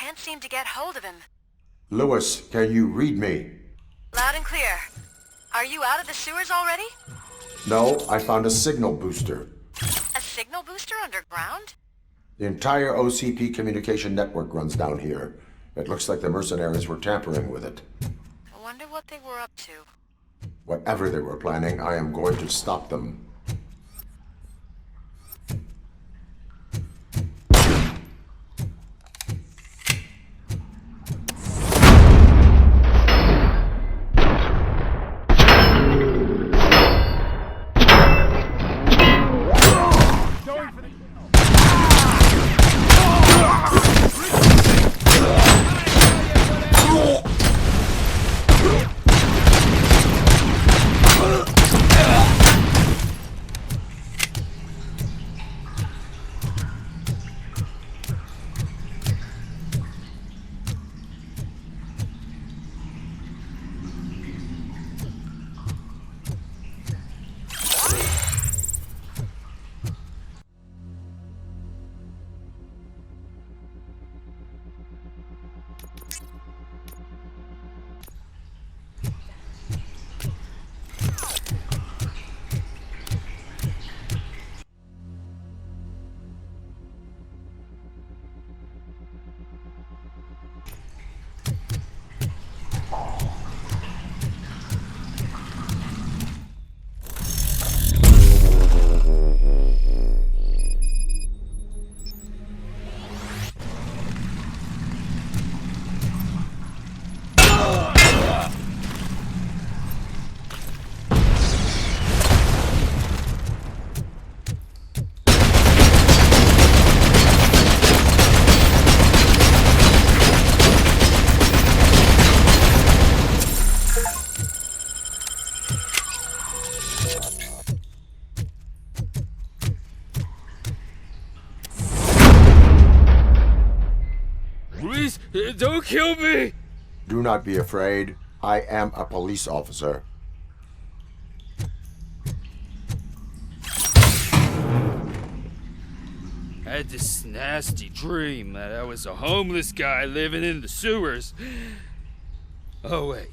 Can't seem to get hold of him. Lewis, can you read me? Loud and clear. Are you out of the sewers already? No, I found a signal booster. A signal booster underground? The entire OCP communication network runs down here. It looks like the mercenaries were tampering with it. I wonder what they were up to. Whatever they were planning, I am going to stop them. Please, don't kill me! Do not be afraid. I am a police officer. I had this nasty dream that I was a homeless guy living in the sewers. Oh, wait.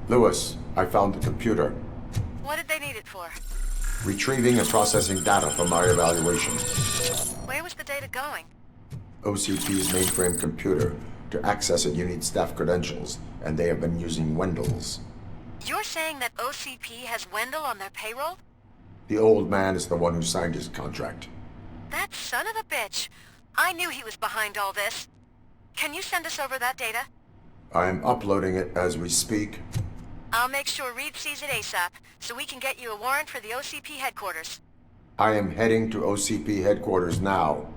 Lewis, I found the computer. What did they need it for? Retrieving and processing data from my evaluation. Where was the data going? OCP's mainframe computer. To access it, you need staff credentials, and they have been using Wendell's. You're saying that OCP has Wendell on their payroll? The old man is the one who signed his contract. That son of a bitch. I knew he was behind all this. Can you send us over that data? I'm uploading it as we speak. I'll make sure Reed sees it ASAP, so we can get you a warrant for the OCP headquarters. I am heading to OCP headquarters now.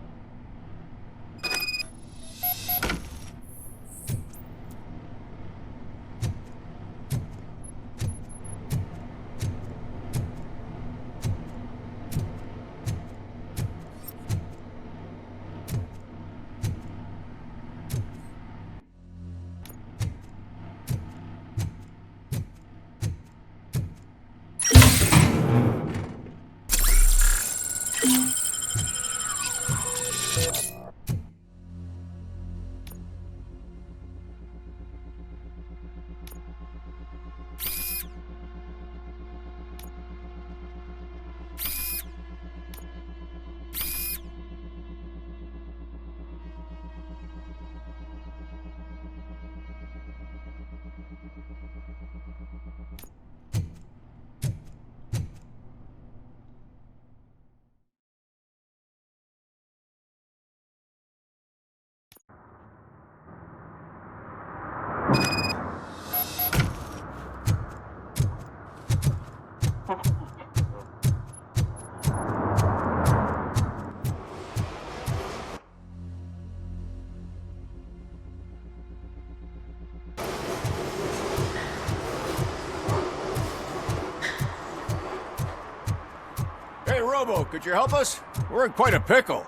Hey, Robo, could you help us? We're in quite a pickle.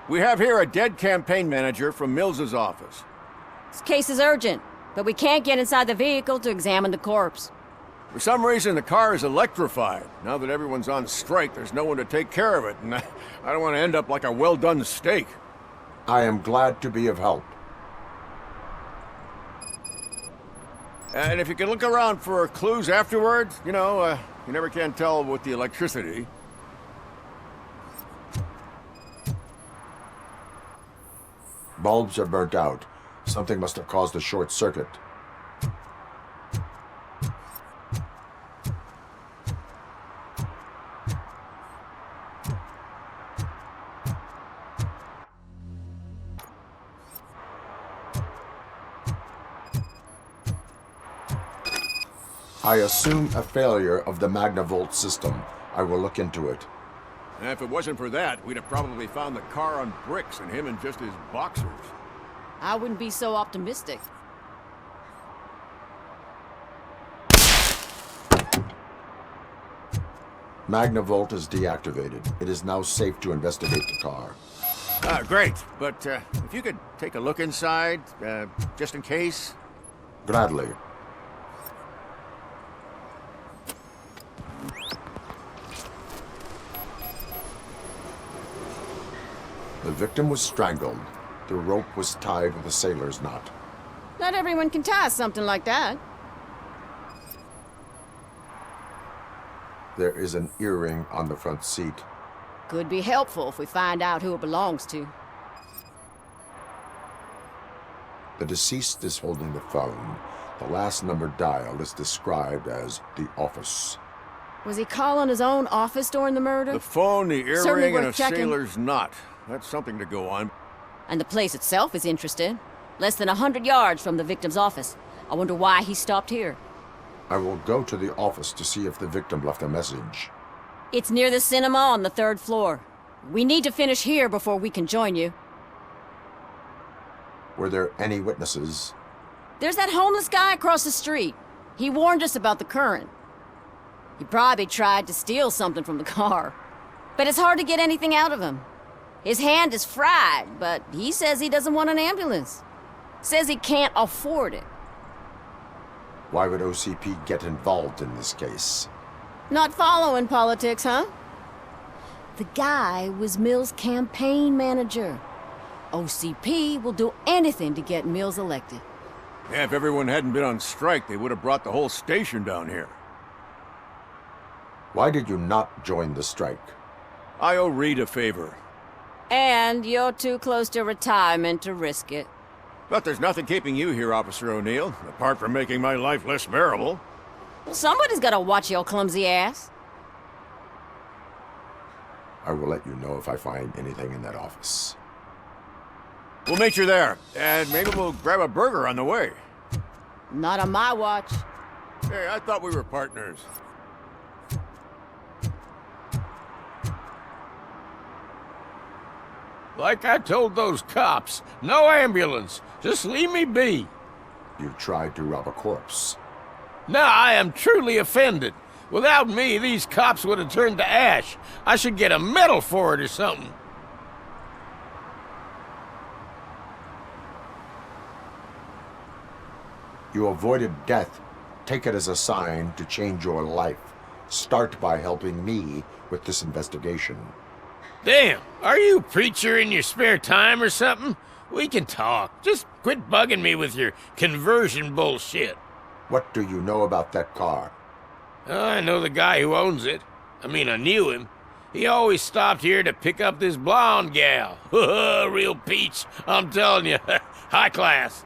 We have here a dead campaign manager from Mills's office. This case is urgent, but we can't get inside the vehicle to examine the corpse. For some reason, the car is electrified. Now that everyone's on strike, there's no one to take care of it, and I don't want to end up like a well-done steak. I am glad to be of help. And if you could look around for clues afterwards, you never can tell with the electricity. Bulbs are burnt out. Something must have caused a short circuit. I assume a failure of the Magnavolt system. I will look into it. And if it wasn't for that, we'd have probably found the car on bricks and him in just his boxers. I wouldn't be so optimistic. Magnavolt is deactivated. It is now safe to investigate the car. Great. But if you could take a look inside, just in case. Gladly. The victim was strangled. The rope was tied with a sailor's knot. Not everyone can tie something like that. There is an earring on the front seat. Could be helpful if we find out who it belongs to. The deceased is holding the phone. The last number dialed is described as the office. Was he calling his own office during the murder? The phone, the Certainly earring, and a worth checking. sailor's knot. That's something to go on. And the place itself is interesting. Less than 100 yards from the victim's office. I wonder why he stopped here. I will go to the office to see if the victim left a message. It's near the cinema on the 3rd floor. We need to finish here before we can join you. Were there any witnesses? There's that homeless guy across the street. He warned us about the current. He probably tried to steal something from the car. But it's hard to get anything out of him. His hand is fried, but he says he doesn't want an ambulance. Says he can't afford it. Why would OCP get involved in this case? Not following politics, huh? The guy was Mill's campaign manager. OCP will do anything to get Mills elected. Yeah, if everyone hadn't been on strike, they would have brought the whole station down here. Why did you not join the strike? I owe Reed a favor. And you're too close to retirement to risk it. But there's nothing keeping you here, Officer O'Neill, apart from making my life less bearable. Somebody's gotta watch your clumsy ass. I will let you know if I find anything in that office. We'll meet you there, and maybe we'll grab a burger on the way. Not on my watch. Hey, I thought we were partners. Like I told those cops, no ambulance. Just leave me be. You tried to rob a corpse. Now I am truly offended. Without me, these cops would have turned to ash. I should get a medal for it or something. You avoided death. Take it as a sign to change your life. Start by helping me with this investigation. Damn, are you a preacher in your spare time or something? We can talk. Just quit bugging me with your conversion bullshit. What do you know about that car? I know the guy who owns it. I knew him. He always stopped here to pick up this blonde gal. Real peach, I'm telling you. High class.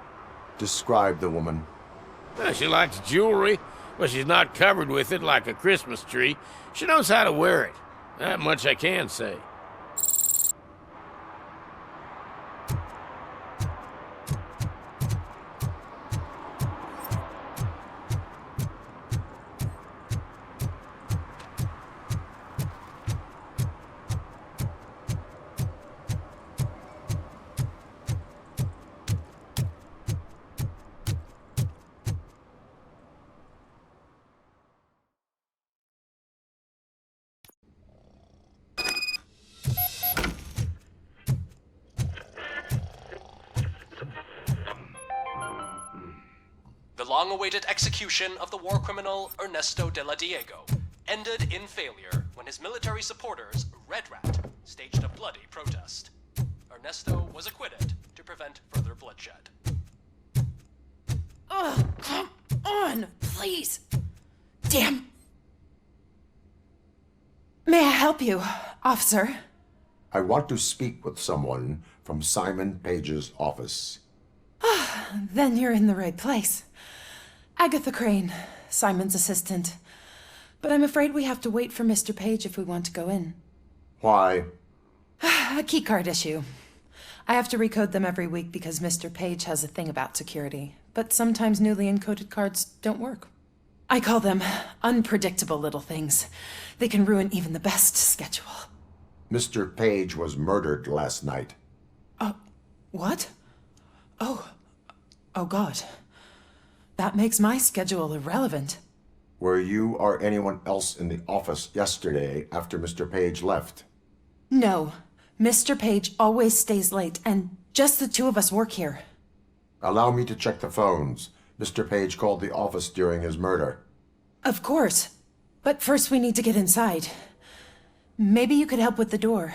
Describe the woman. Well, she likes jewelry, but she's not covered with it like a Christmas tree. She knows how to wear it. That much I can say. The long-awaited execution of the war criminal Ernesto de la Diego ended in failure when his military supporters, Red Rat, staged a bloody protest. Ernesto was acquitted to prevent further bloodshed. Ugh, come on, please. Damn. May I help you, officer? I want to speak with someone from Simon Page's office. Then you're in the right place. Agatha Crane, Simon's assistant. But I'm afraid we have to wait for Mr. Page if we want to go in. Why? A keycard issue. I have to recode them every week because Mr. Page has a thing about security. But sometimes newly encoded cards don't work. I call them unpredictable little things. They can ruin even the best schedule. Mr. Page was murdered last night. What? Oh God. That makes my schedule irrelevant. Were you or anyone else in the office yesterday after Mr. Page left? No. Mr. Page always stays late, and just the two of us work here. Allow me to check the phones. Mr. Page called the office during his murder. Of course. But first we need to get inside. Maybe you could help with the door.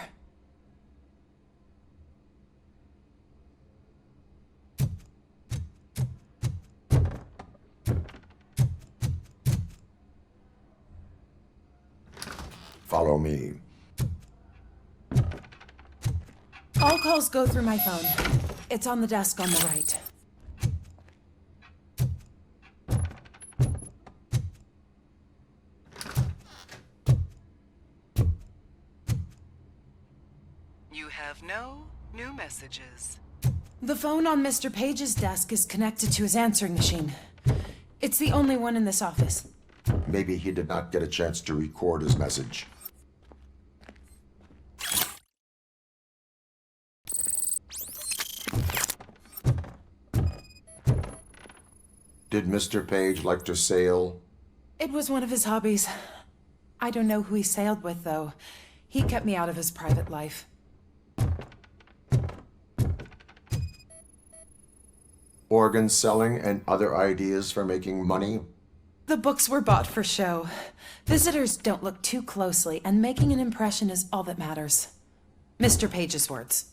Follow me. All calls go through my phone. It's on the desk on the right. You have no new messages. The phone on Mr. Page's desk is connected to his answering machine. It's the only one in this office. Maybe he did not get a chance to record his message. Did Mr. Page like to sail? It was one of his hobbies. I don't know who he sailed with, though. He kept me out of his private life. Organ selling and other ideas for making money? The books were bought for show. Visitors don't look too closely, and making an impression is all that matters. Mr. Page's words.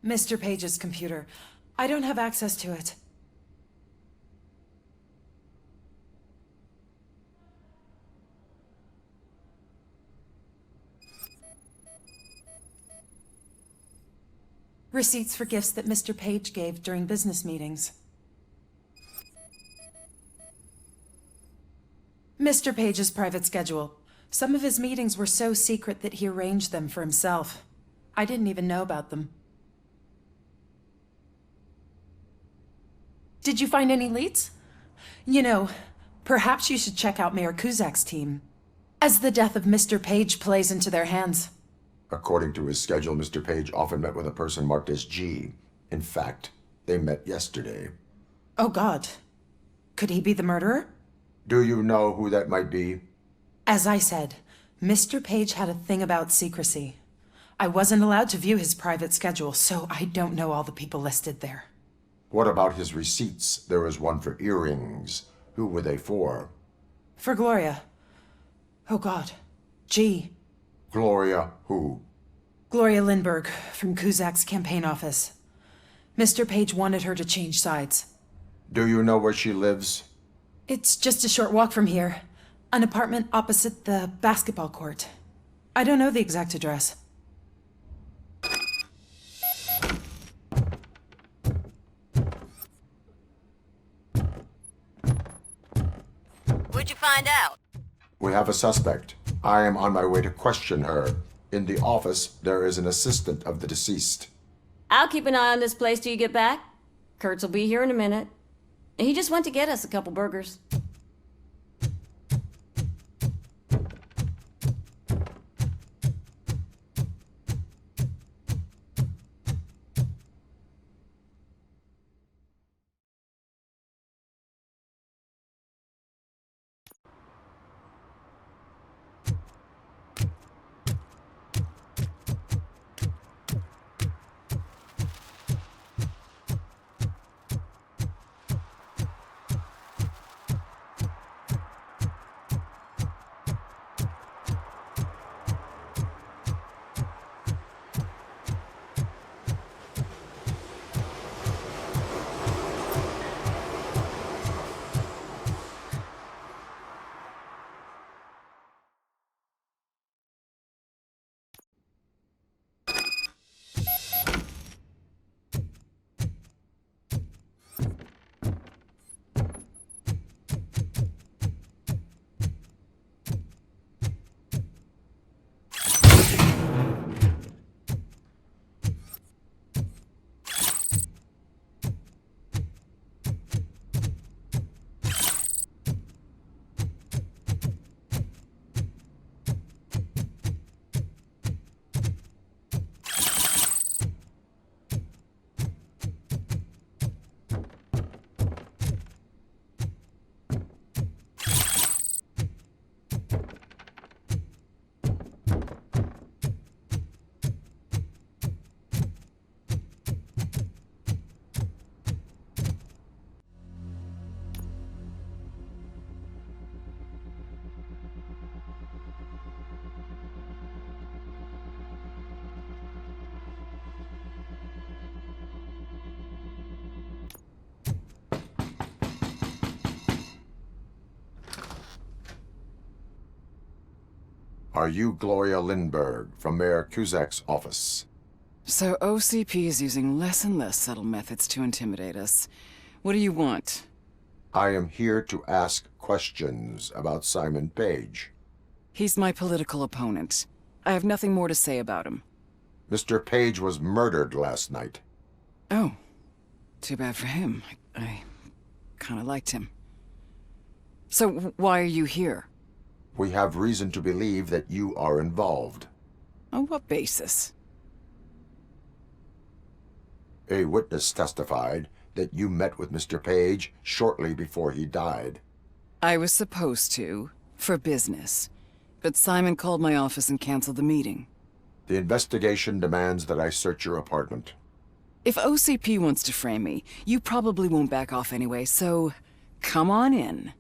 Mr. Page's computer. I don't have access to it. Receipts for gifts that Mr. Page gave during business meetings. Mr. Page's private schedule. Some of his meetings were so secret that he arranged them for himself. I didn't even know about them. Did you find any leads? You know, perhaps you should check out Mayor Kuzak's team, as the death of Mr. Page plays into their hands. According to his schedule, Mr. Page often met with a person marked as G. In fact, they met yesterday. Oh God. Could he be the murderer? Do you know who that might be? As I said, Mr. Page had a thing about secrecy. I wasn't allowed to view his private schedule, so I don't know all the people listed there. What about his receipts? There was one for earrings. Who were they for? For Gloria. Oh God. G. Gloria who? Gloria Lindbergh, from Kuzak's campaign office. Mr. Page wanted her to change sides. Do you know where she lives? It's just a short walk from here. An apartment opposite the basketball court. I don't know the exact address. What'd you find out? We have a suspect. I am on my way to question her. In the office, there is an assistant of the deceased. I'll keep an eye on this place till you get back. Kurtz will be here in a minute. He just went to get us a couple burgers. Are you Gloria Lindbergh from Mayor Kuzak's office? So OCP is using less and less subtle methods to intimidate us. What do you want? I am here to ask questions about Simon Page. He's my political opponent. I have nothing more to say about him. Mr. Page was murdered last night. Oh. Too bad for him. I kinda liked him. So why are you here? We have reason to believe that you are involved. On what basis? A witness testified that you met with Mr. Page shortly before he died. I was supposed to, for business. But Simon called my office and canceled the meeting. The investigation demands that I search your apartment. If OCP wants to frame me, you probably won't back off anyway, so come on in.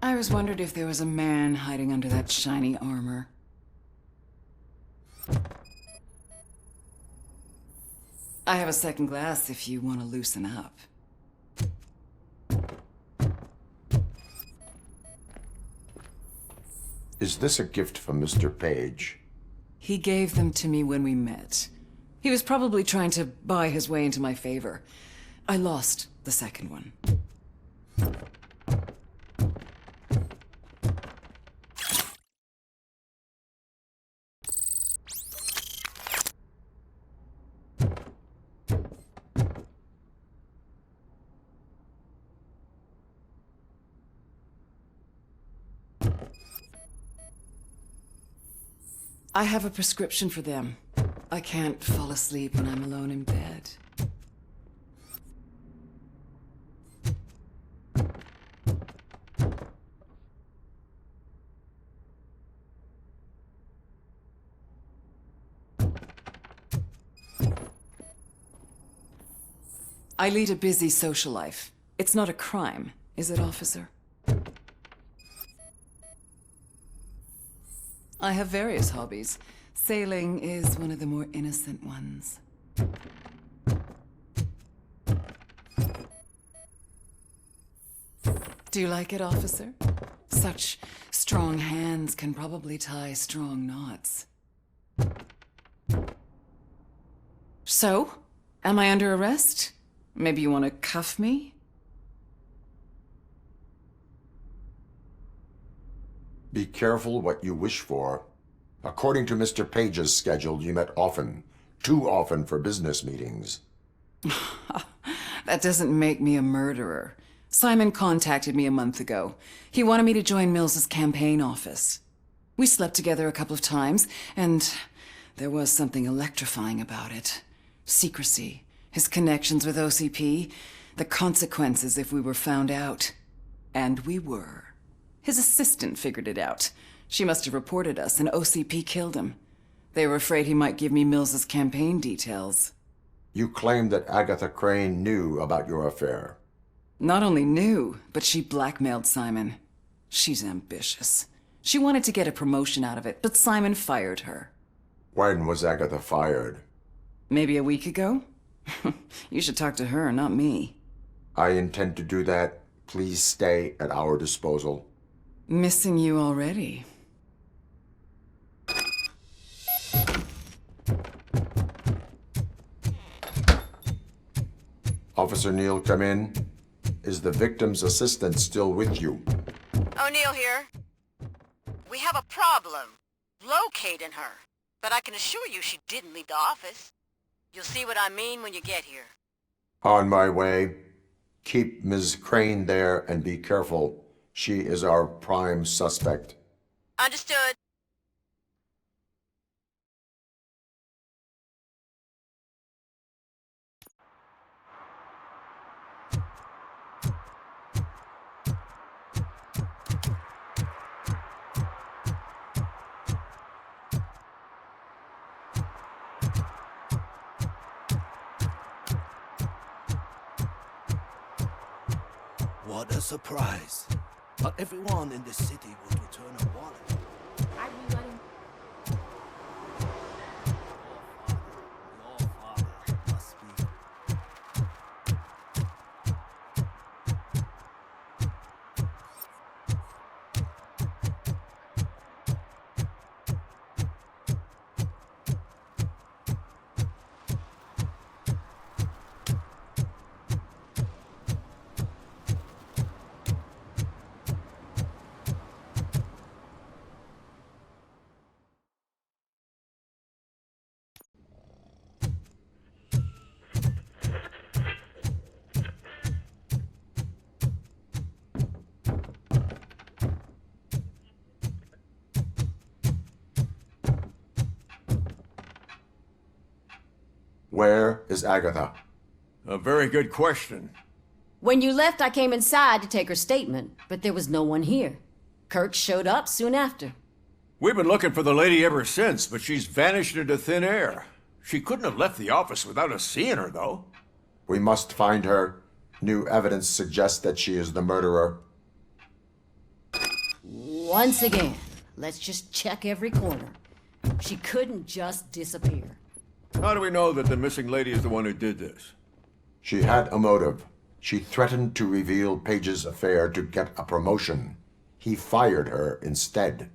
I always wondered if there was a man hiding under that shiny armor. I have a second glass if you want to loosen up. Is this a gift from Mr. Page? He gave them to me when we met. He was probably trying to buy his way into my favor. I lost the second one. I have a prescription for them. I can't fall asleep when I'm alone in bed. I lead a busy social life. It's not a crime, is it, officer? I have various hobbies. Sailing is one of the more innocent ones. Do you like it, officer? Such strong hands can probably tie strong knots. So, am I under arrest? Maybe you want to cuff me? Be careful what you wish for. According to Mr. Page's schedule, you met often. Too often for business meetings. That doesn't make me a murderer. Simon contacted me a month ago. He wanted me to join Mills's campaign office. We slept together a couple of times, and there was something electrifying about it. Secrecy, his connections with OCP, the consequences if we were found out. And we were. His assistant figured it out. She must have reported us, and OCP killed him. They were afraid he might give me Mills's campaign details. You claimed that Agatha Crane knew about your affair. Not only knew, but she blackmailed Simon. She's ambitious. She wanted to get a promotion out of it, but Simon fired her. When was Agatha fired? Maybe a week ago? You should talk to her, not me. I intend to do that. Please stay at our disposal. Missing you already. Officer Neal, come in. Is the victim's assistant still with you? O'Neill here. We have a problem locating her, but I can assure you she didn't leave the office. You'll see what I mean when you get here. On my way. Keep Ms. Crane there and be careful. She is our prime suspect. Understood. What a surprise. Not everyone in this city would return a wallet. Your father must be. Where is Agatha? A very good question. When you left, I came inside to take her statement, but there was no one here. Kirk showed up soon after. We've been looking for the lady ever since, but she's vanished into thin air. She couldn't have left the office without us seeing her, though. We must find her. New evidence suggests that she is the murderer. Once again, let's just check every corner. She couldn't just disappear. How do we know that the missing lady is the one who did this? She had a motive. She threatened to reveal Page's affair to get a promotion. He fired her instead.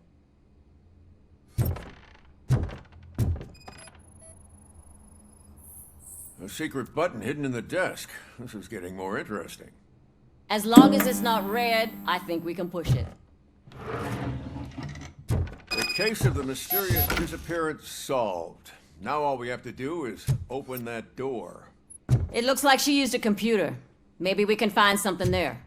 A secret button hidden in the desk. This is getting more interesting. As long as it's not red, I think we can push it. The case of the mysterious disappearance solved. Now all we have to do is open that door. It looks like she used a computer. Maybe we can find something there.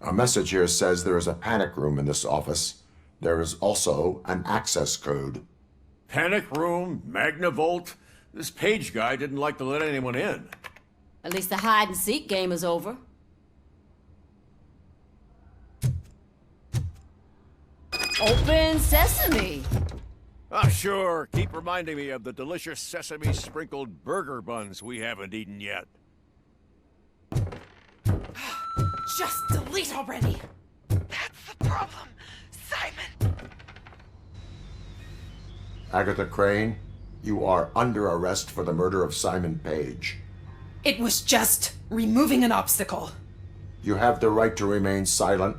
A message here says there is a panic room in this office. There is also an access code. Panic room, Magnavolt. This Page guy didn't like to let anyone in. At least the hide-and-seek game is over. Open sesame! Ah, sure. Keep reminding me of the delicious sesame-sprinkled burger buns we haven't eaten yet. Just delete already! That's the problem, Simon. Agatha Crane, you are under arrest for the murder of Simon Page. It was just removing an obstacle. You have the right to remain silent.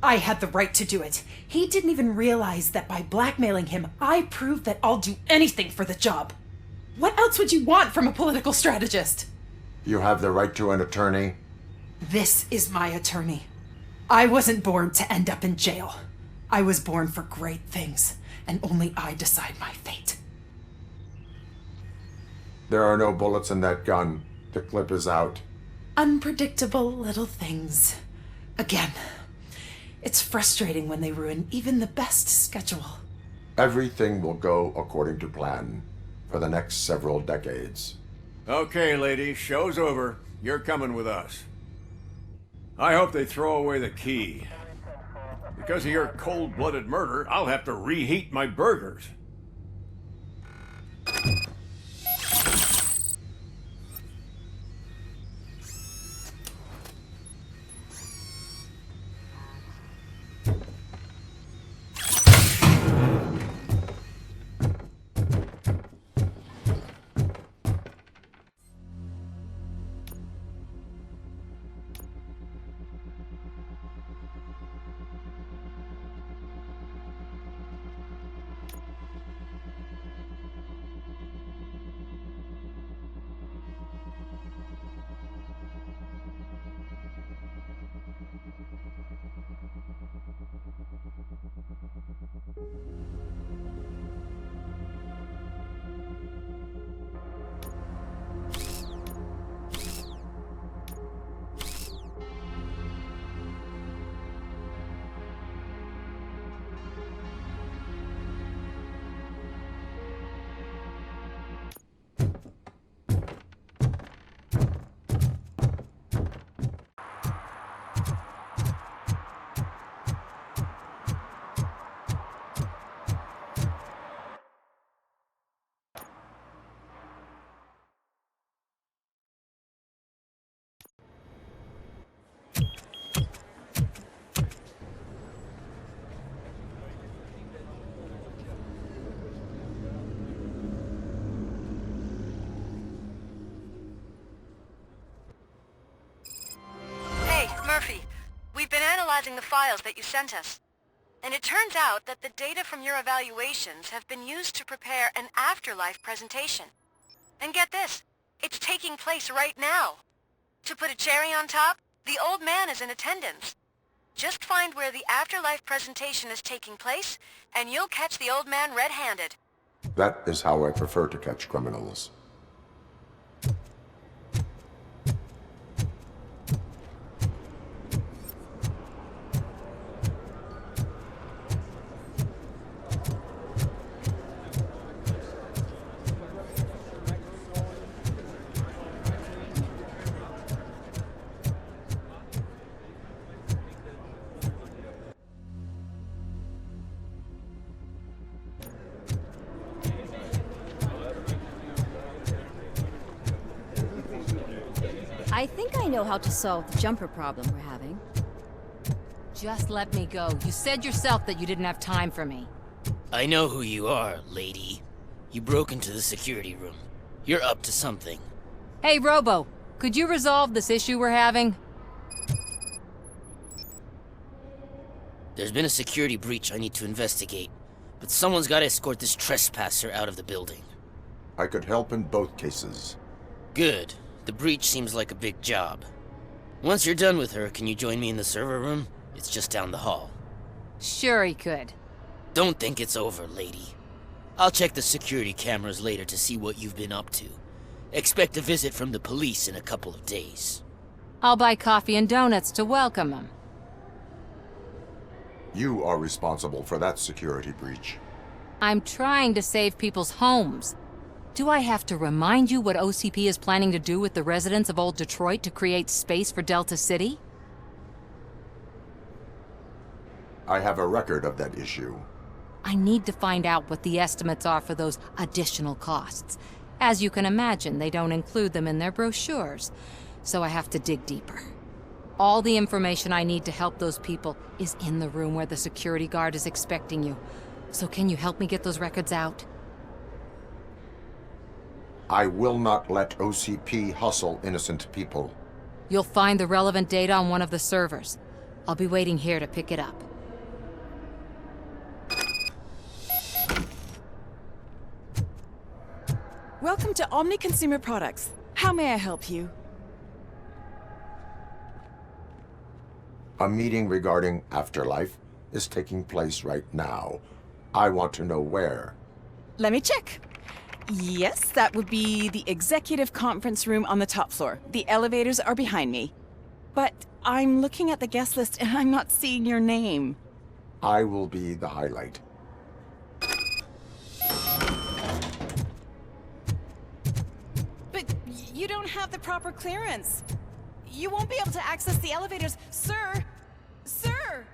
I had the right to do it. He didn't even realize that by blackmailing him, I proved that I'll do anything for the job. What else would you want from a political strategist? You have the right to an attorney. This is my attorney. I wasn't born to end up in jail. I was born for great things, and only I decide my fate. There are no bullets in that gun. The clip is out. Unpredictable little things. Again, it's frustrating when they ruin even the best schedule. Everything will go according to plan for the next several decades. Okay, lady, show's over. You're coming with us. I hope they throw away the key. Because of your cold-blooded murder, I'll have to reheat my burgers. We've been analyzing the files that you sent us, and it turns out that the data from your evaluations have been used to prepare an afterlife presentation. And get this, it's taking place right now. To put a cherry on top, the old man is in attendance. Just find where the afterlife presentation is taking place, and you'll catch the old man red-handed. That is how I prefer to catch criminals. may know how to solve the jumper problem we're having. Just let me go. You said yourself that you didn't have time for me. I know who you are, lady. You broke into the security room. You're up to something. Hey, Robo, could you resolve this issue we're having? There's been a security breach I need to investigate, but someone's got to escort this trespasser out of the building. I could help in both cases. Good. The breach seems like a big job. Once you're done with her, can you join me in the server room? It's just down the hall. Sure he could. Don't think it's over, lady. I'll check the security cameras later to see what you've been up to. Expect a visit from the police in a couple of days. I'll buy coffee and donuts to welcome him. You are responsible for that security breach. I'm trying to save people's homes. Do I have to remind you what OCP is planning to do with the residents of Old Detroit to create space for Delta City? I have a record of that issue. I need to find out what the estimates are for those additional costs. As you can imagine, they don't include them in their brochures, so I have to dig deeper. All the information I need to help those people is in the room where the security guard is expecting you. So can you help me get those records out? I will not let OCP hustle innocent people. You'll find the relevant data on one of the servers. I'll be waiting here to pick it up. Welcome to Omni Consumer Products. How may I help you? A meeting regarding Afterlife is taking place right now. I want to know where. Let me check. Yes, that would be the executive conference room on the top floor. The elevators are behind me. But I'm looking at the guest list and I'm not seeing your name. I will be the highlight. But you don't have the proper clearance. You won't be able to access the elevators, sir! Sir!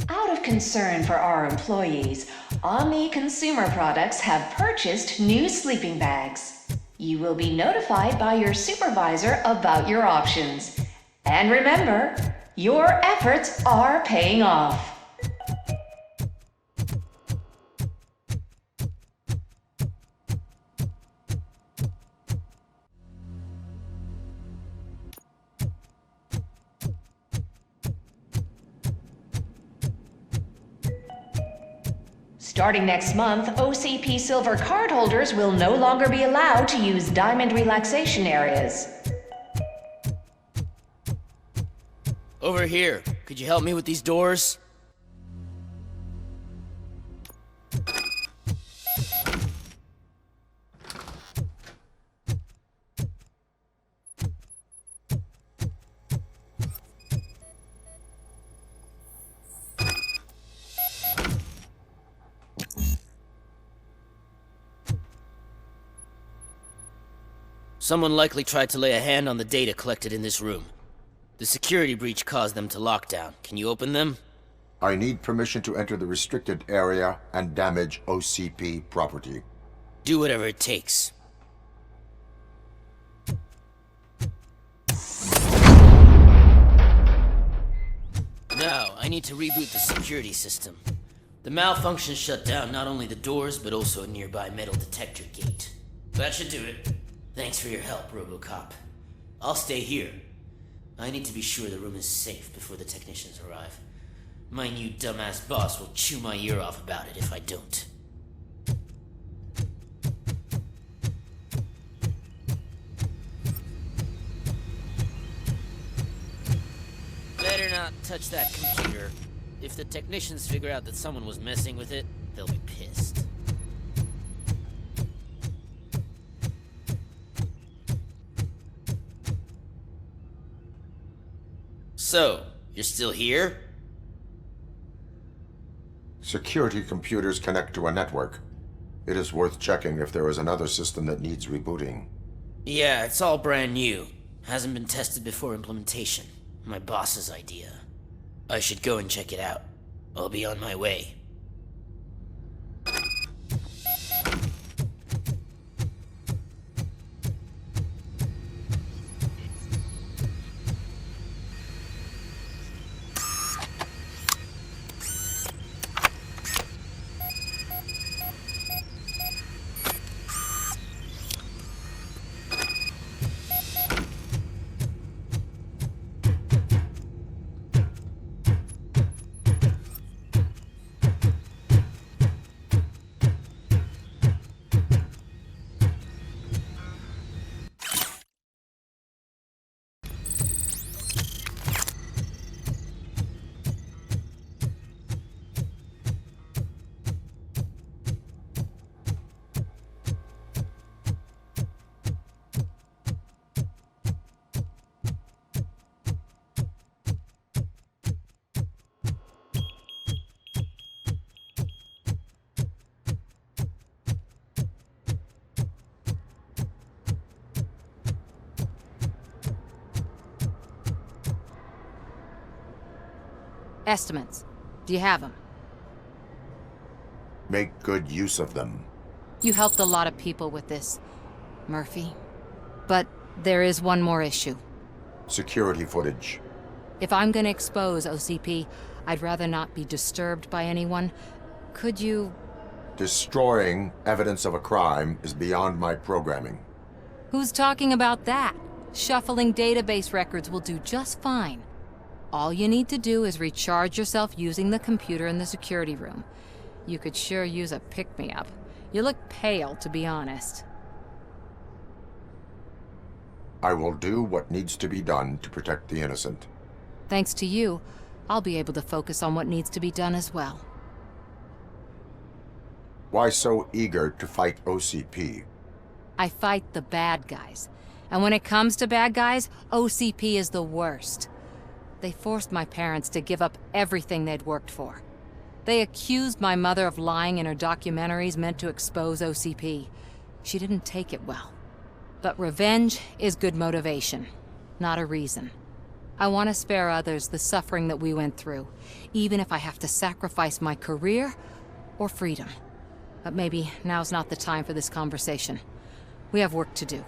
Out of concern for our employees, Omni Consumer Products have purchased new sleeping bags. You will be notified by your supervisor about your options. And remember, your efforts are paying off. Starting next month, OCP Silver cardholders will no longer be allowed to use Diamond relaxation areas. Over here. Could you help me with these doors? Someone likely tried to lay a hand on the data collected in this room. The security breach caused them to lock down. Can you open them? I need permission to enter the restricted area and damage OCP property. Do whatever it takes. Now, I need to reboot the security system. The malfunction shut down not only the doors, but also a nearby metal detector gate. That should do it. Thanks for your help, RoboCop. I'll stay here. I need to be sure the room is safe before the technicians arrive. My new dumbass boss will chew my ear off about it if I don't. Better not touch that computer. If the technicians figure out that someone was messing with it, they'll be pissed. So, you're still here? Security computers connect to a network. It is worth checking if there is another system that needs rebooting. Yeah, it's all brand new. Hasn't been tested before implementation. My boss's idea. I should go and check it out. I'll be on my way. Estimates. Do you have them? Make good use of them. You helped a lot of people with this, Murphy. But there is one more issue. Security footage. If I'm gonna expose OCP, I'd rather not be disturbed by anyone. Could you... Destroying evidence of a crime is beyond my programming. Who's talking about that? Shuffling database records will do just fine. All you need to do is recharge yourself using the computer in the security room. You could sure use a pick-me-up. You look pale, to be honest. I will do what needs to be done to protect the innocent. Thanks to you, I'll be able to focus on what needs to be done as well. Why so eager to fight OCP? I fight the bad guys. And when it comes to bad guys, OCP is the worst. They forced my parents to give up everything they'd worked for. They accused my mother of lying in her documentaries meant to expose OCP. She didn't take it well. But revenge is good motivation, not a reason. I want to spare others the suffering that we went through, even if I have to sacrifice my career or freedom. But maybe now's not the time for this conversation. We have work to do.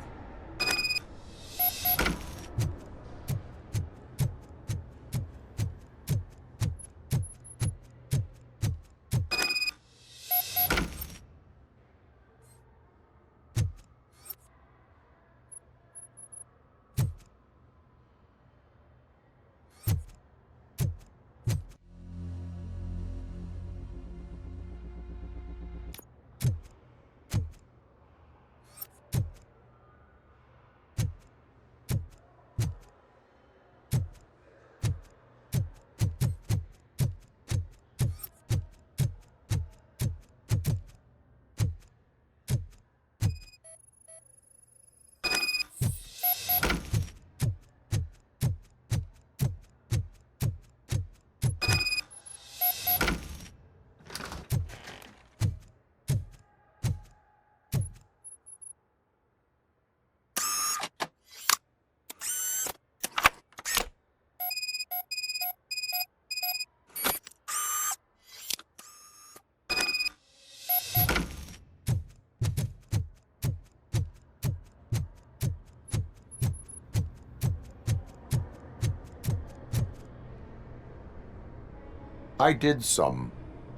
I did some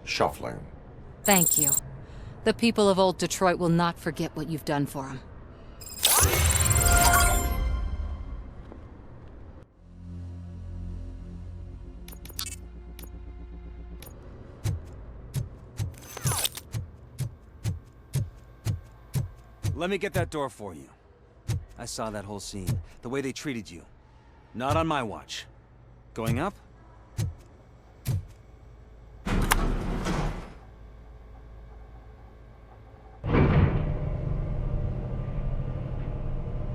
shuffling. Thank you. The people of old Detroit will not forget what you've done for them. Let me get that door for you. I saw that whole scene, the way they treated you. Not on my watch. Going up?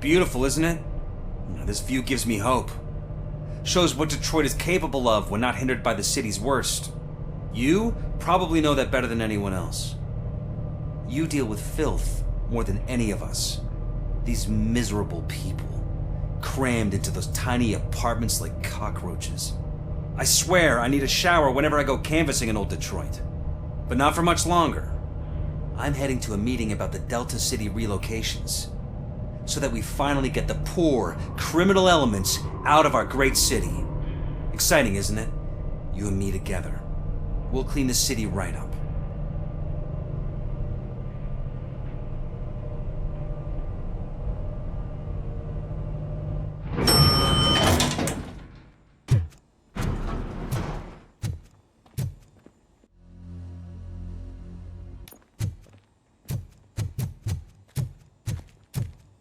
Beautiful, isn't it? This view gives me hope. Shows what Detroit is capable of when not hindered by the city's worst. You probably know that better than anyone else. You deal with filth more than any of us. These miserable people, crammed into those tiny apartments like cockroaches. I swear I need a shower whenever I go canvassing in old Detroit. But not for much longer. I'm heading to a meeting about the Delta City relocations, so that we finally get the poor, criminal elements out of our great city. Exciting, isn't it? You and me together. We'll clean the city right up.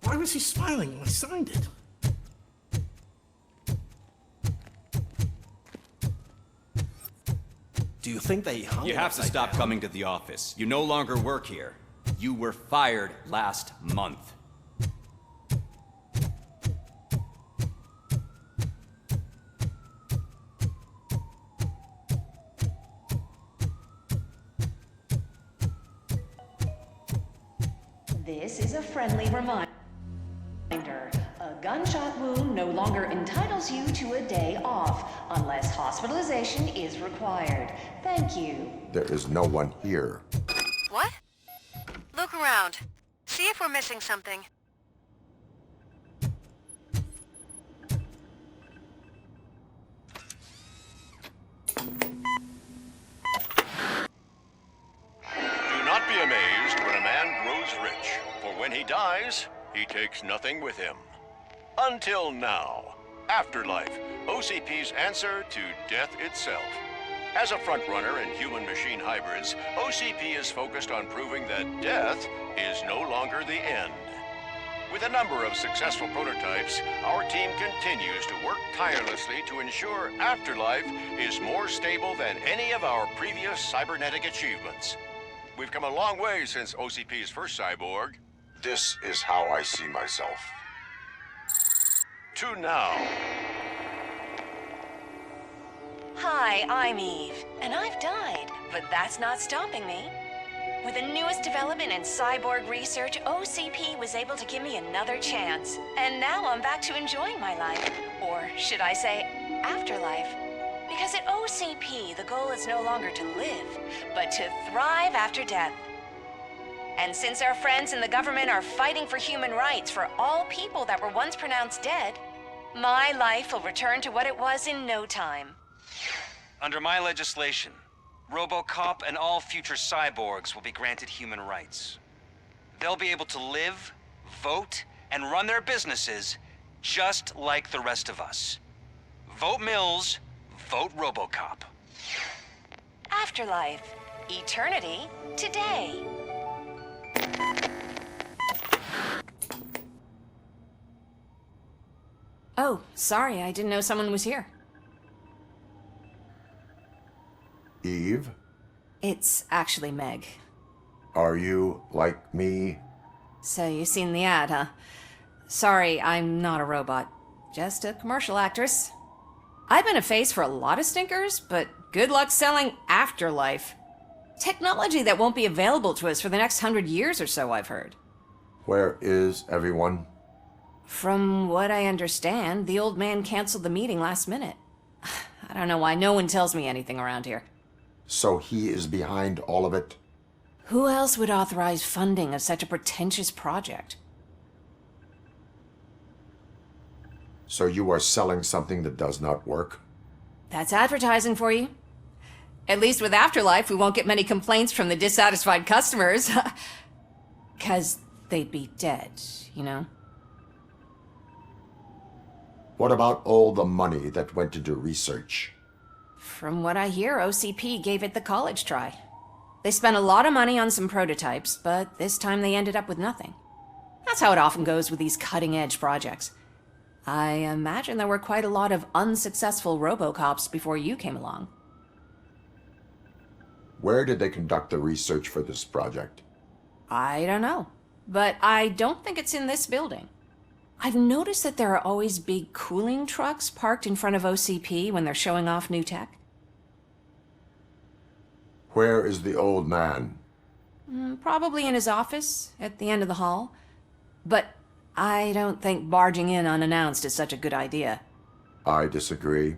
Why was he smiling when I signed it? Do you think they hung You it have to upside stop down? coming to the office. You no longer work here. You were fired last month. This is a friendly reminder. A gunshot wound no longer entitles you to a day off, unless hospitalization is required. Thank you. There is no one here. What? Look around. See if we're missing something. Do not be amazed when a man grows rich, for when he dies, he takes nothing with him. Until now. Afterlife, OCP's answer to death itself. As a frontrunner in human-machine hybrids, OCP is focused on proving that death is no longer the end. With a number of successful prototypes, our team continues to work tirelessly to ensure Afterlife is more stable than any of our previous cybernetic achievements. We've come a long way since OCP's first cyborg. This is how I see myself. To now. Hi, I'm Eve, and I've died, but that's not stopping me. With the newest development in cyborg research, OCP was able to give me another chance. And now I'm back to enjoying my life. Or should I say, afterlife. Because at OCP, the goal is no longer to live, but to thrive after death. And since our friends in the government are fighting for human rights for all people that were once pronounced dead, my life will return to what it was in no time. Under my legislation, RoboCop and all future cyborgs will be granted human rights. They'll be able to live, vote, and run their businesses just like the rest of us. Vote Mills, vote RoboCop. Afterlife. Eternity. Today. Oh, sorry, I didn't know someone was here. Eve, It's actually Meg. are you like me? So you've seen the ad, huh? Sorry, I'm not a robot. Just a commercial actress. I've been a face for a lot of stinkers, but good luck selling Afterlife. Technology that won't be available to us for the next 100 years or so, I've heard. Where is everyone? From what I understand, the old man canceled the meeting last minute. I don't know why no one tells me anything around here. So he is behind all of it? Who else would authorize funding of such a pretentious project? So you are selling something that does not work? That's advertising for you. At least with Afterlife, we won't get many complaints from the dissatisfied customers. 'Cause they'd be dead, you know? What about all the money that went into research? From what I hear, OCP gave it the college try. They spent a lot of money on some prototypes, but this time they ended up with nothing. That's how it often goes with these cutting-edge projects. I imagine there were quite a lot of unsuccessful RoboCops before you came along. Where did they conduct the research for this project? I don't know, but I don't think it's in this building. I've noticed that there are always big cooling trucks parked in front of OCP when they're showing off new tech. Where is the old man? Probably in his office, at the end of the hall. But I don't think barging in unannounced is such a good idea. I disagree.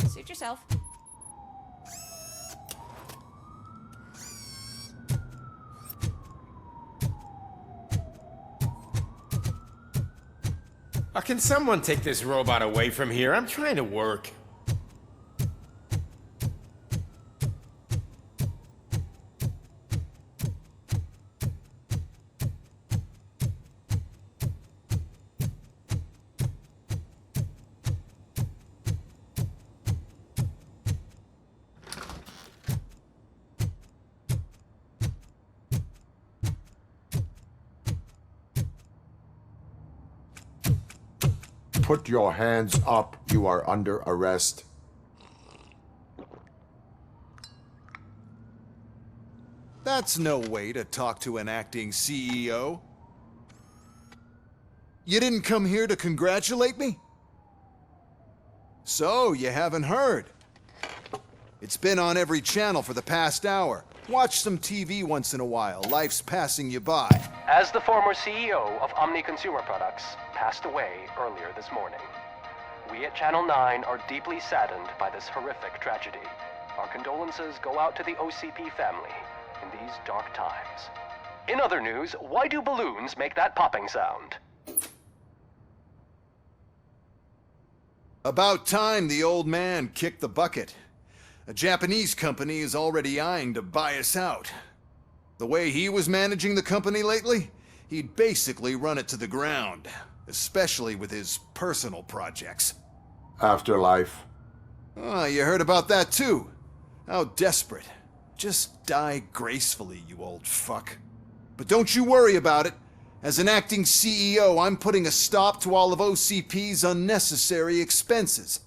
Suit yourself. Can someone take this robot away from here? I'm trying to work. Put your hands up. You are under arrest. That's no way to talk to an acting CEO. You didn't come here to congratulate me? So, you haven't heard. It's been on every channel for the past hour. Watch some TV once in a while. Life's passing you by. As the former CEO of Omni Consumer Products passed away earlier this morning, we at Channel 9 are deeply saddened by this horrific tragedy. Our condolences go out to the OCP family in these dark times. In other news, why do balloons make that popping sound? About time the old man kicked the bucket. A Japanese company is already eyeing to buy us out. The way he was managing the company lately, he'd basically run it to the ground, especially with his personal projects. Afterlife. Oh, you heard about that too. How desperate. Just die gracefully, you old fuck. But don't you worry about it. As an acting CEO, I'm putting a stop to all of OCP's unnecessary expenses.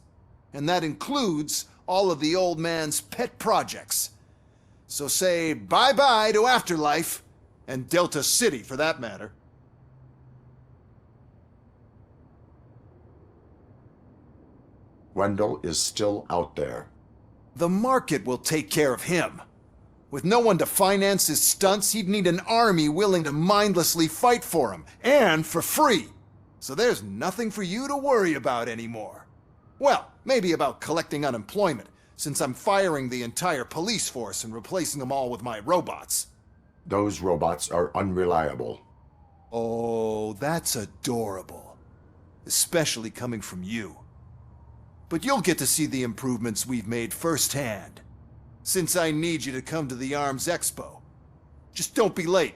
And that includes all of the old man's pet projects. So say bye-bye to Afterlife, and Delta City for that matter. Wendell is still out there. The market will take care of him. With no one to finance his stunts, he'd need an army willing to mindlessly fight for him, and for free. So there's nothing for you to worry about anymore. Well, maybe about collecting unemployment, since I'm firing the entire police force and replacing them all with my robots. Those robots are unreliable. Oh, that's adorable. Especially coming from you. But you'll get to see the improvements we've made firsthand. Since I need you to come to the Arms Expo. Just don't be late.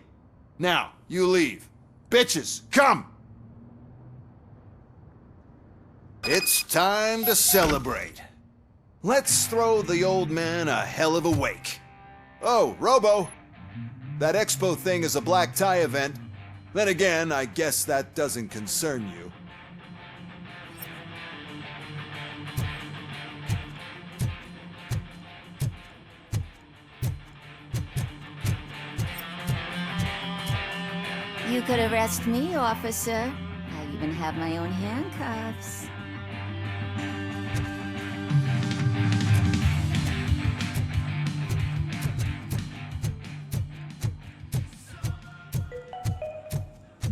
Now, you leave. Bitches, come! It's time to celebrate. Let's throw the old man a hell of a wake. Oh, Robo! That expo thing is a black tie event. Then again, I guess that doesn't concern you. You could arrest me, officer. I even have my own handcuffs.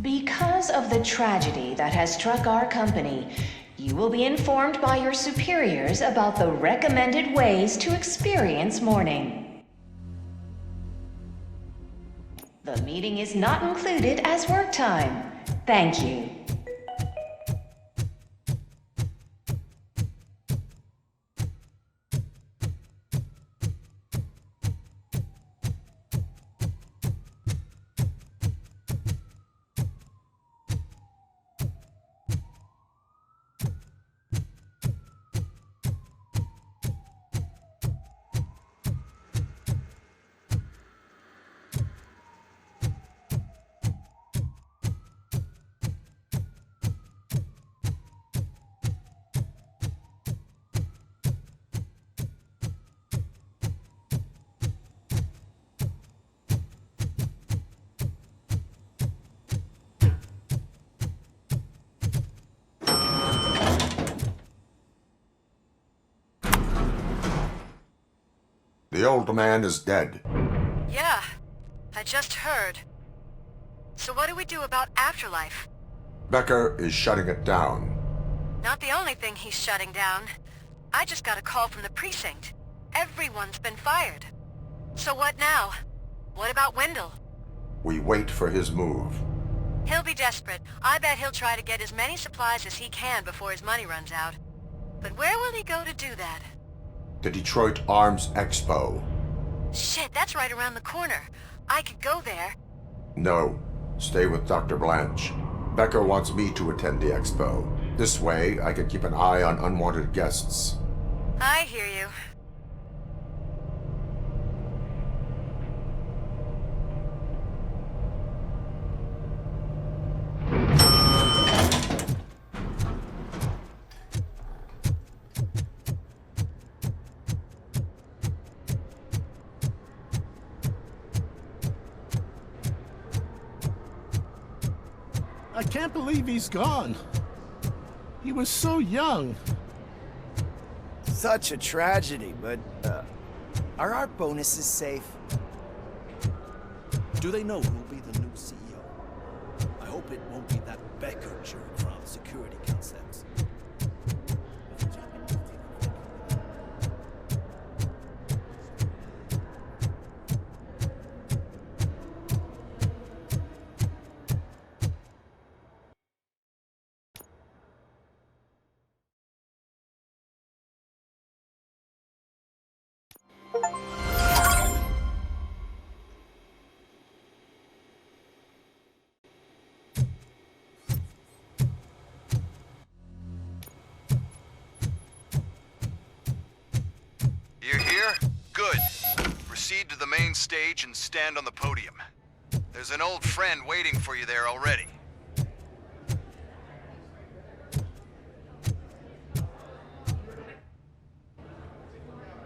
Because of the tragedy that has struck our company, you will be informed by your superiors about the recommended ways to experience mourning. The meeting is not included as work time. Thank you. The old man is dead. Yeah, I just heard. So what do we do about Afterlife? Becker is shutting it down. Not the only thing he's shutting down. I just got a call from the precinct. Everyone's been fired. So what now? What about Wendell? We wait for his move. He'll be desperate. I bet he'll try to get as many supplies as he can before his money runs out. But where will he go to do that? The Detroit Arms Expo. Shit, that's right around the corner. I could go there. No, stay with Dr. Blanche. Becker wants me to attend the expo. This way, I can keep an eye on unwanted guests. I hear you. I can't believe he's gone. He was so young. Such a tragedy, but, are our bonuses safe? Do they know who'll be the new CEO? I hope it won't be that Becker jerk from Security Concepts. You're here? Good. Proceed to the main stage and stand on the podium. There's an old friend waiting for you there already.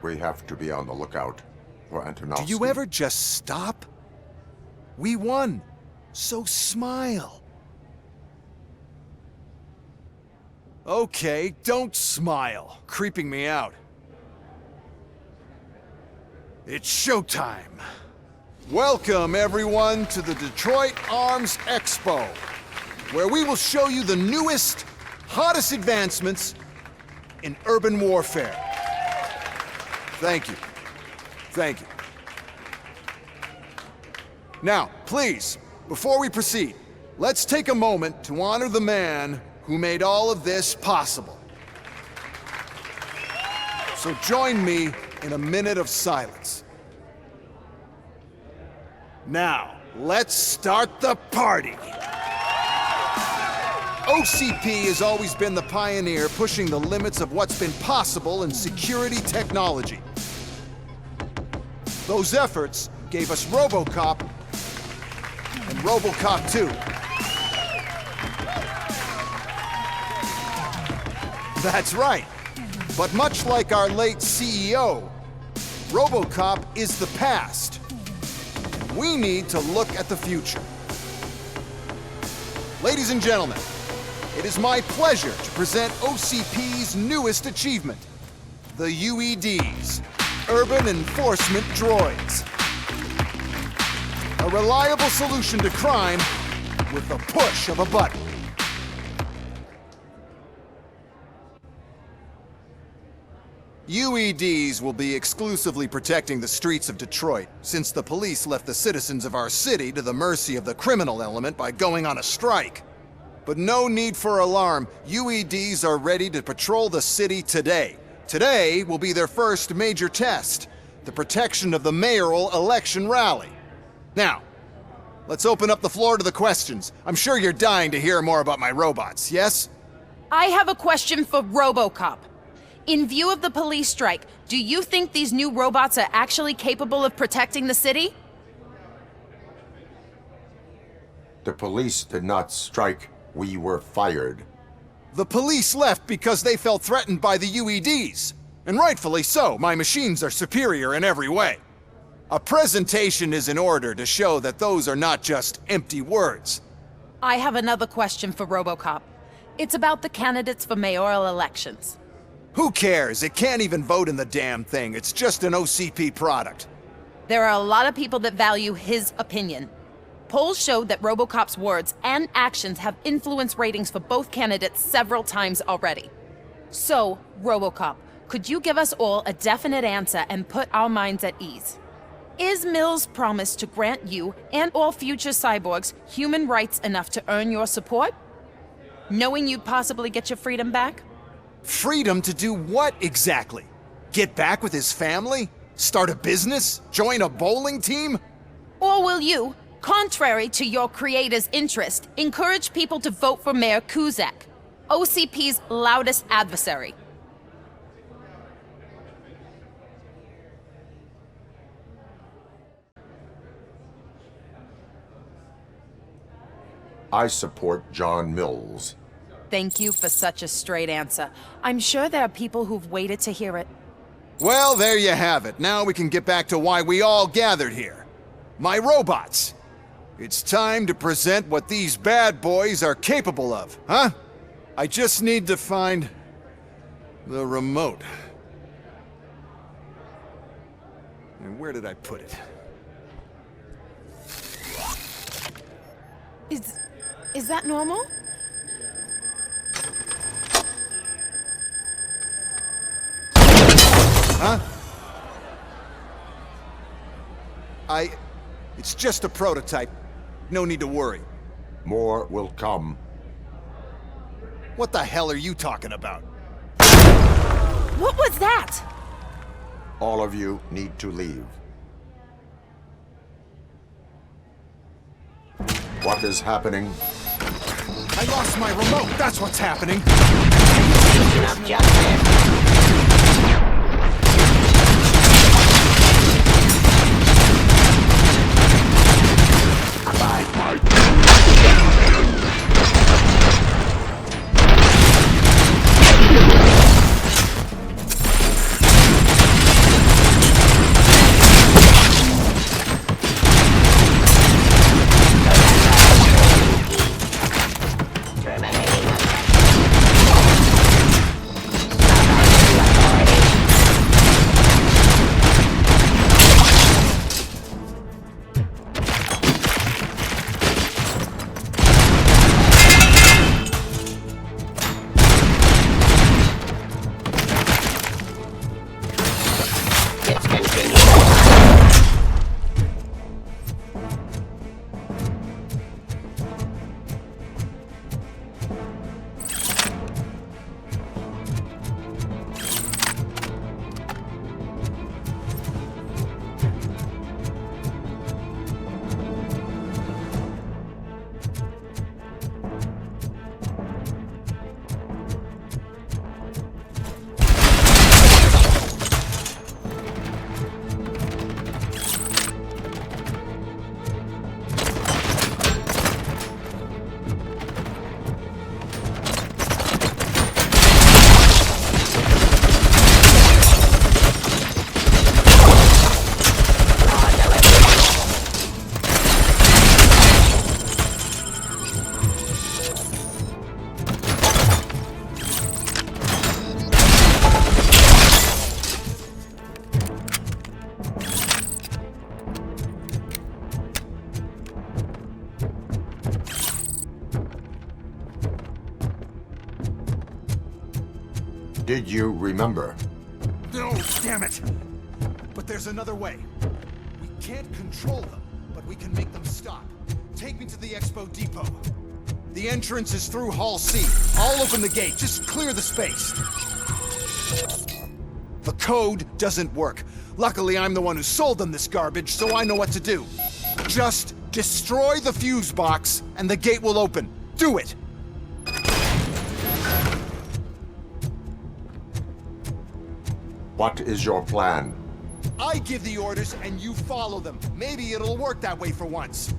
We have to be on the lookout for Antonovsky. Do you ever just stop? We won, so smile. Okay, don't smile. Creeping me out. It's showtime. Welcome, everyone, to the Detroit Arms Expo, where we will show you the newest, hottest advancements in urban warfare. Thank you. Thank you. Now, please, before we proceed, let's take a moment to honor the man who made all of this possible. So join me in a minute of silence. Now, let's start the party. OCP has always been the pioneer pushing the limits of what's been possible in security technology. Those efforts gave us RoboCop and RoboCop 2. That's right. But much like our late CEO, RoboCop is the past. We need to look at the future. Ladies and gentlemen, it is my pleasure to present OCP's newest achievement, the UEDs, Urban Enforcement Droids. A reliable solution to crime with the push of a button. UEDs will be exclusively protecting the streets of Detroit, since the police left the citizens of our city to the mercy of the criminal element by going on a strike. But no need for alarm. UEDs are ready to patrol the city today. Today will be their first major test, the protection of the mayoral election rally. Now, let's open up the floor to the questions. I'm sure you're dying to hear more about my robots, yes? I have a question for RoboCop. In view of the police strike, do you think these new robots are actually capable of protecting the city? The police did not strike. We were fired. The police left because they felt threatened by the UEDs. And rightfully so. My machines are superior in every way. A presentation is in order to show that those are not just empty words. I have another question for RoboCop. It's about the candidates for mayoral elections. Who cares? It can't even vote in the damn thing. It's just an OCP product. There are a lot of people that value his opinion. Polls showed that RoboCop's words and actions have influenced ratings for both candidates several times already. So, RoboCop, could you give us all a definite answer and put our minds at ease? Is Mills' promise to grant you and all future cyborgs human rights enough to earn your support? Knowing you'd possibly get your freedom back? Freedom to do what exactly? Get back with his family? Start a business? Join a bowling team? Or will you, contrary to your creator's interest, encourage people to vote for Mayor Kuzak, OCP's loudest adversary? I support John Mills. Thank you for such a straight answer. I'm sure there are people who've waited to hear it. Well, there you have it. Now we can get back to why we all gathered here. My robots. It's time to present what these bad boys are capable of, huh? I just need to find the remote. And where did I put it? Is that normal? Huh? It's just a prototype. No need to worry. More will come. What the hell are you talking about? What was that? All of you need to leave. What is happening? I lost my remote. That's what's happening. Did you remember? No, damn it! But there's another way. We can't control them, but we can make them stop. Take me to the Expo Depot. The entrance is through Hall C. I'll open the gate. Just clear the space. The code doesn't work. Luckily, I'm the one who sold them this garbage, so I know what to do. Just destroy the fuse box, and the gate will open. Do it! What is your plan? I give the orders and you follow them. Maybe it'll work that way for once.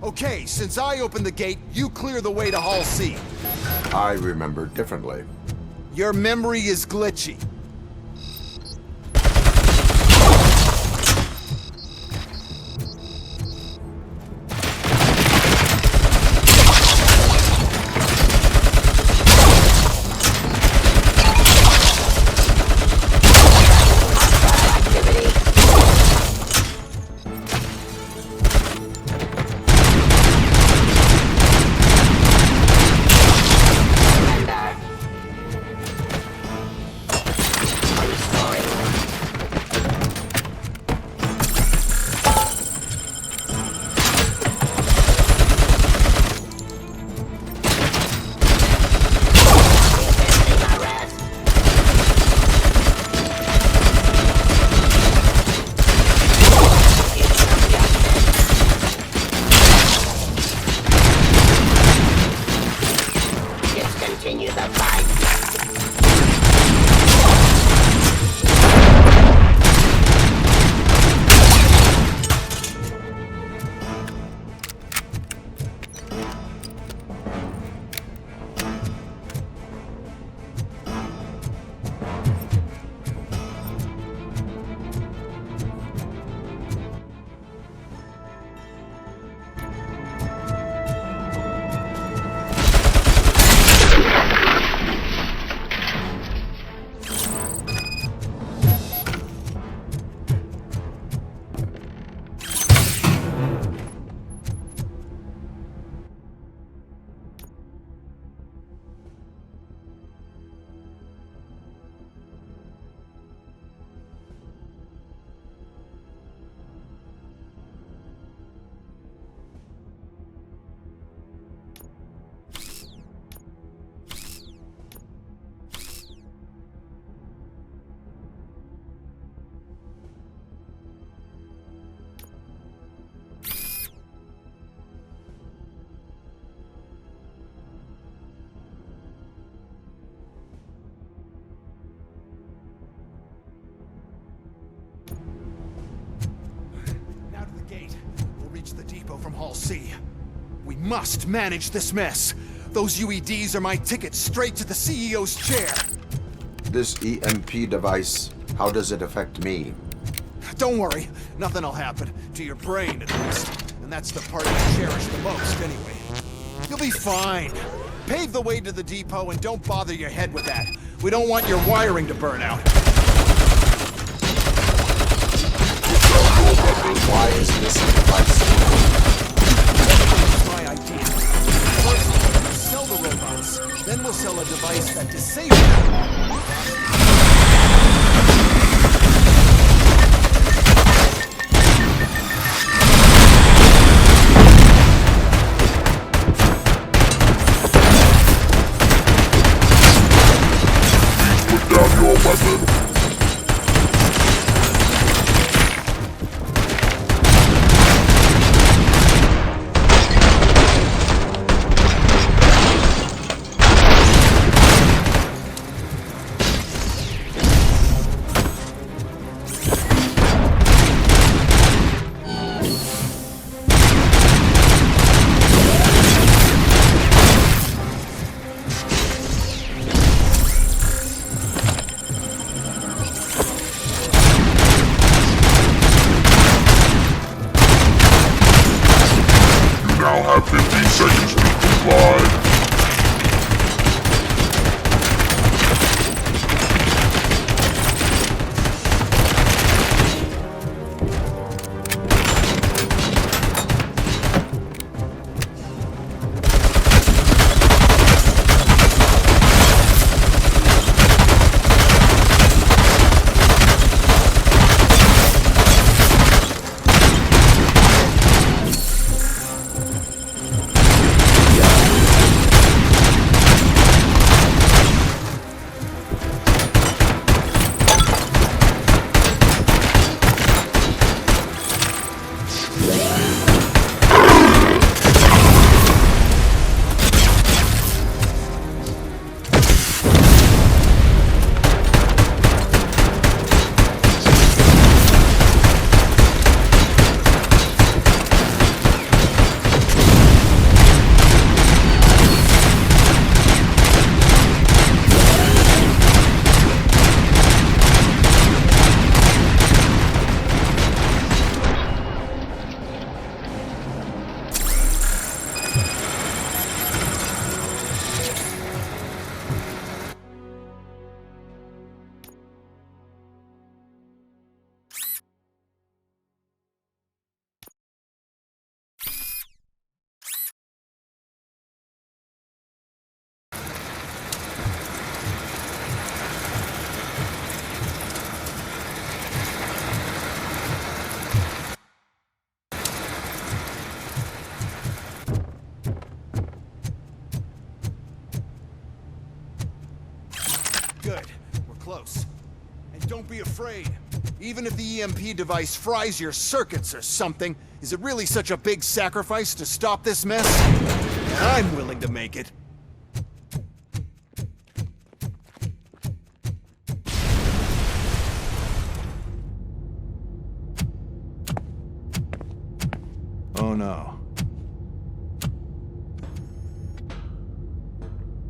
Okay, since I opened the gate, you clear the way to Hall C. I remember differently. Your memory is glitchy. see. We must manage this mess. Those UEDs are my ticket straight to the CEO's chair. This EMP device, how does it affect me? Don't worry, nothing'll happen. To your brain, at least. And that's the part you cherish the most, anyway. You'll be fine. Pave the way to the depot and don't bother your head with that. We don't want your wiring to burn out. Why is this device? That's my idea. First, we'll sell the robots. Then we'll sell a device that disables them. Good. We're close. And don't be afraid. Even if the EMP device fries your circuits or something, is it really such a big sacrifice to stop this mess? I'm willing to make it. Oh no.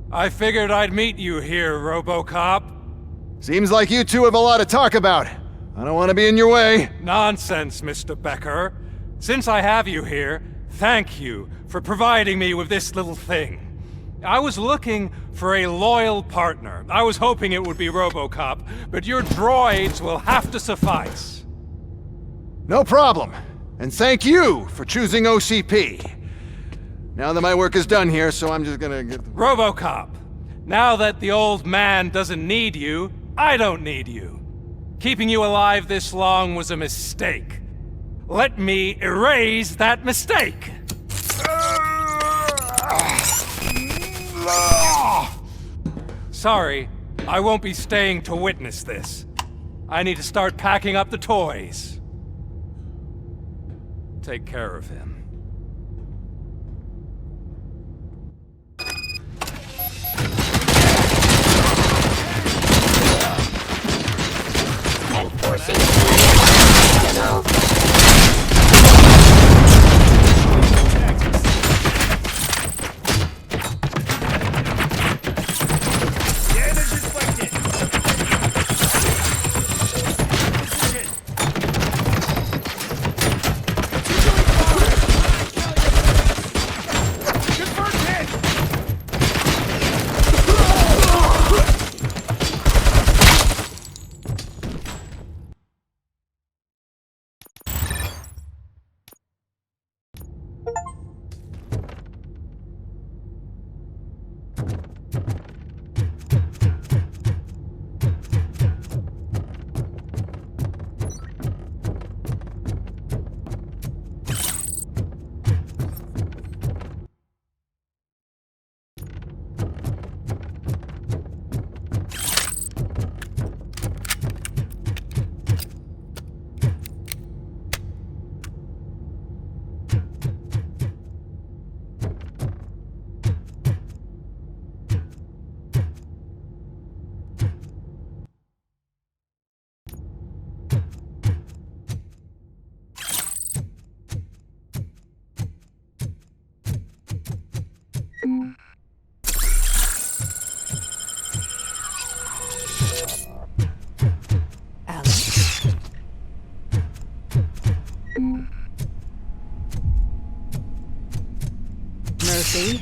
I figured I'd meet you here, RoboCop. Seems like you two have a lot to talk about. I don't want to be in your way. Nonsense, Mr. Becker. Since I have you here, thank you for providing me with this little thing. I was looking for a loyal partner. I was hoping it would be RoboCop, but your droids will have to suffice. No problem. And thank you for choosing OCP. Now that my work is done here, so I'm just gonna get... RoboCop, now that the old man doesn't need you, I don't need you. Keeping you alive this long was a mistake. Let me erase that mistake! Sorry, I won't be staying to witness this. I need to start packing up the toys. Take care of him. see?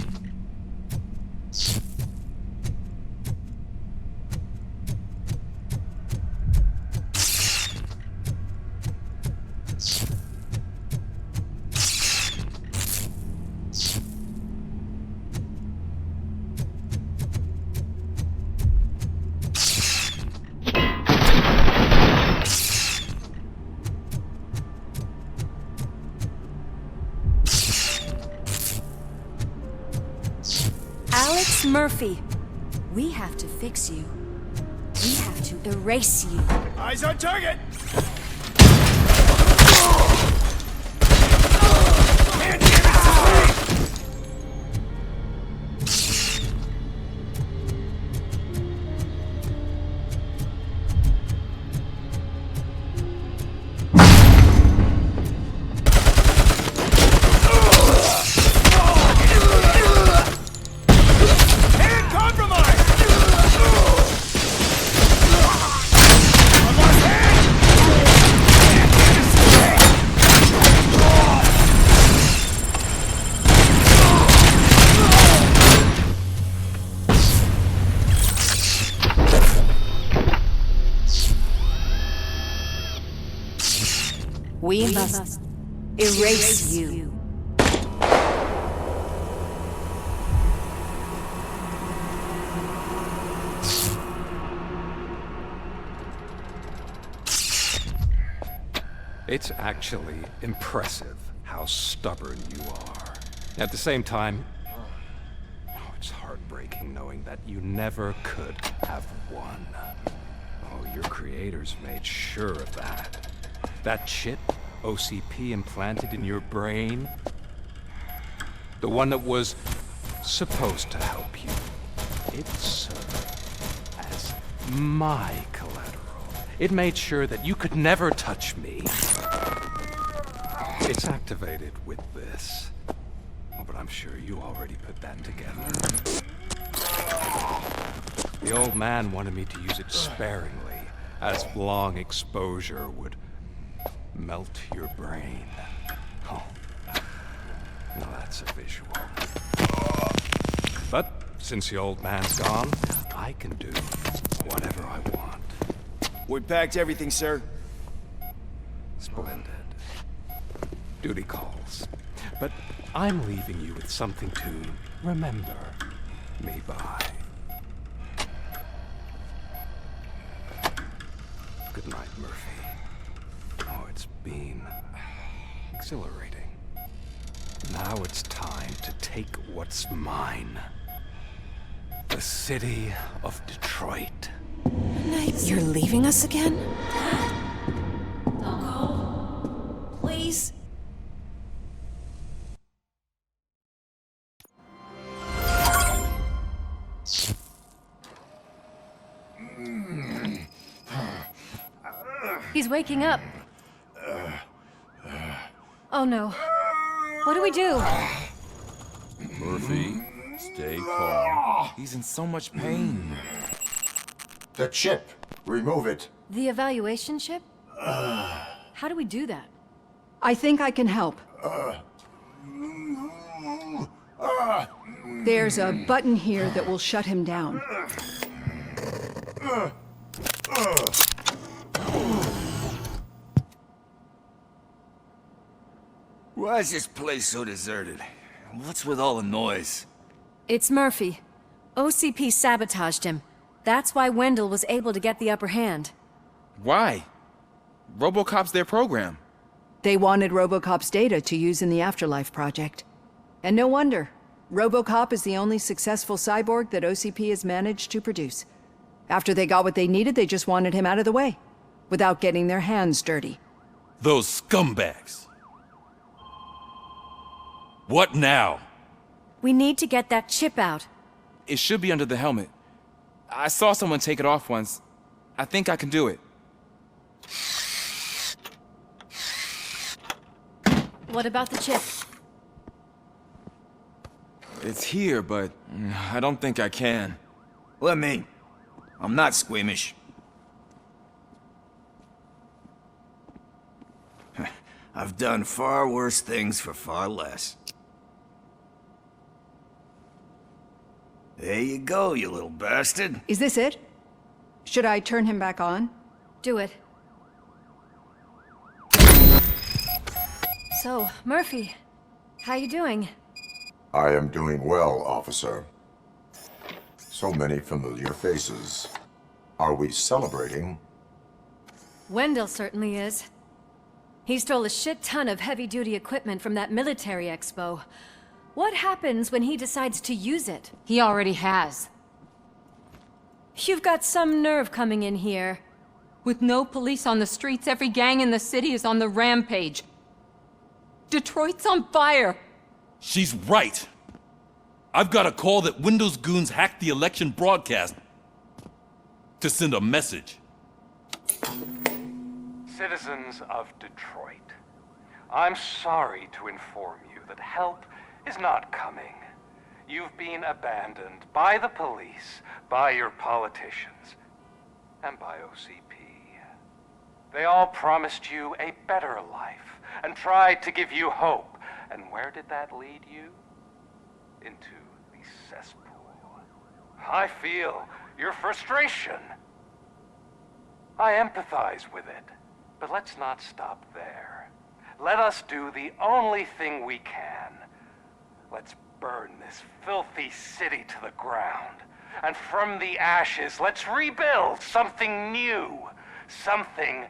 Alex Murphy, we have to fix you. We have to erase you. Eyes on target! We must erase you. It's actually impressive how stubborn you are. At the same time, it's heartbreaking knowing that you never could have won. Oh, your creators made sure of that. That chip OCP implanted in your brain, the one that was supposed to help you, it served as my collateral. It made sure that you could never touch me. It's activated with this. Oh, but I'm sure you already put that together. The old man wanted me to use it sparingly, as long exposure would melt your brain. Oh, now that's a visual. But since the old man's gone, I can do whatever I want. We packed everything, sir. Splendid. Duty calls. But I'm leaving you with something to remember me by. Good night, Murphy. Oh, it's been exhilarating. Now it's time to take what's mine. The city of Detroit. You're leaving us again? Don't go. Please. He's waking up. Oh no. What do we do? Murphy, stay calm. He's in so much pain. The chip. Remove it. The evaluation chip? How do we do that? I think I can help. There's a button here that will shut him down. Why is this place so deserted? What's with all the noise? It's Murphy. OCP sabotaged him. That's why Wendell was able to get the upper hand. Why? RoboCop's their program. They wanted RoboCop's data to use in the Afterlife project. And no wonder. RoboCop is the only successful cyborg that OCP has managed to produce. After they got what they needed, they just wanted him out of the way, without getting their hands dirty. Those scumbags. What now? We need to get that chip out. It should be under the helmet. I saw someone take it off once. I think I can do it. What about the chip? It's here, but I don't think I can. Let me. I'm not squeamish. I've done far worse things for far less. There you go, you little bastard. Is this it? Should I turn him back on? Do it. So, Murphy, how you doing? I am doing well, officer. So many familiar faces. Are we celebrating? Wendell certainly is. He stole a shit ton of heavy-duty equipment from that military expo. What happens when he decides to use it? He already has. You've got some nerve coming in here. With no police on the streets, every gang in the city is on the rampage. Detroit's on fire! She's right! I've got a call that Windows goons hacked the election broadcast to send a message. Citizens of Detroit, I'm sorry to inform you that help is not coming. You've been abandoned by the police, by your politicians, and by OCP. They all promised you a better life and tried to give you hope. And where did that lead you? Into the cesspool. I feel your frustration. I empathize with it, but let's not stop there. Let us do the only thing we can. Let's burn this filthy city to the ground. And from the ashes, let's rebuild something new. Something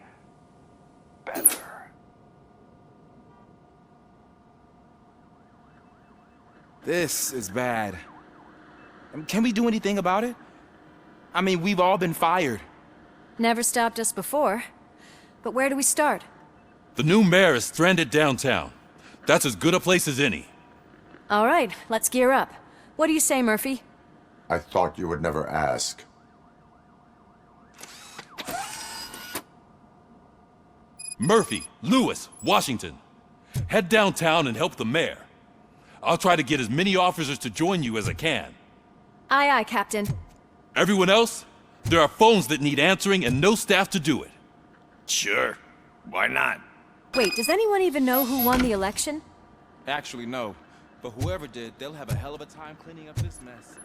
better. This is bad. Can we do anything about it? I mean, we've all been fired. Never stopped us before. But where do we start? The new mayor is stranded downtown. That's as good a place as any. All right, let's gear up. What do you say, Murphy? I thought you would never ask. Murphy, Lewis, Washington. Head downtown and help the mayor. I'll try to get as many officers to join you as I can. Aye, aye, Captain. Everyone else? There are phones that need answering and no staff to do it. Sure. Why not? Wait, does anyone even know who won the election? Actually, no. But whoever did, they'll have a hell of a time cleaning up this mess.